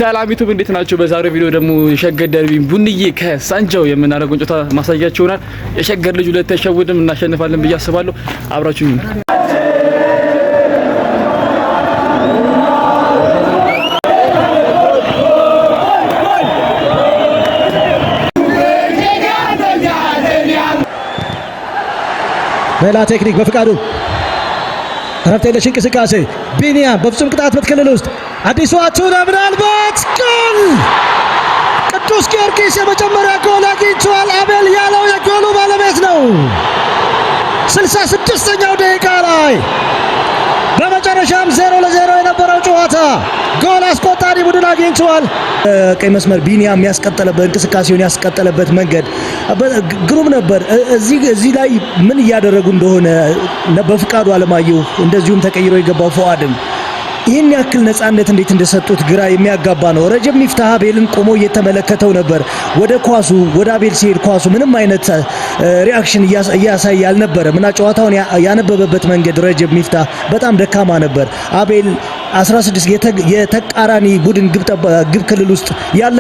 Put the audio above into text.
ሰላም ዩቲዩብ እንዴት ናችሁ? በዛሬው ቪዲዮ ደግሞ የሸገር ደርቢ ቡንዬ ከሳንጃው የምናደርገው ጨዋታ ማሳያችሁ ይሆናል። የሸገር ልጅ ሁለት ተሸውድም እናሸንፋለን ብዬ አስባለሁ። አብራችሁኝ ሌላ ቴክኒክ በፍቃዱ ረፍት የለሽ እንቅስቃሴ ቢኒያም በፍጹም ቅጣት ምት ክልል ውስጥ አዲሱ አቱና ምናልባት ጎል! ቅዱስ ጊዮርጊስ የመጀመሪያ ጎል አግኝቷል። አቤል ያለው የጎሉ ባለቤት ነው። 66ኛው ደቂቃ ላይ በመጨረሻም 0-0 የነበረው ጨዋታ ጎል አስቆጣሪ ቡድን አግኝቷል። ቀይ መስመር ቢኒያም ያስቀጠለበት እንቅስቃሴውን ያስቀጠለበት መንገድ ግሩም ነበር። እዚህ ላይ ምን እያደረጉ እንደሆነ በፍቃዱ አለማየሁ እንደዚሁም ተቀይሮ የገባው ፉአድም ይህን ያክል ነፃነት እንዴት እንደሰጡት ግራ የሚያጋባ ነው። ረጅም ሚፍታህ አቤልን ቆሞ እየተመለከተው ነበር። ወደ ኳሱ ወደ አቤል ሲሄድ ኳሱ ምንም አይነት ሪአክሽን እያሳየ አልነበረም እና ጨዋታውን ያነበበበት መንገድ ረጅም ሚፍታህ በጣም ደካማ ነበር። አቤል 16 የተቃራኒ ቡድን ግብ ክልል ውስጥ ያለ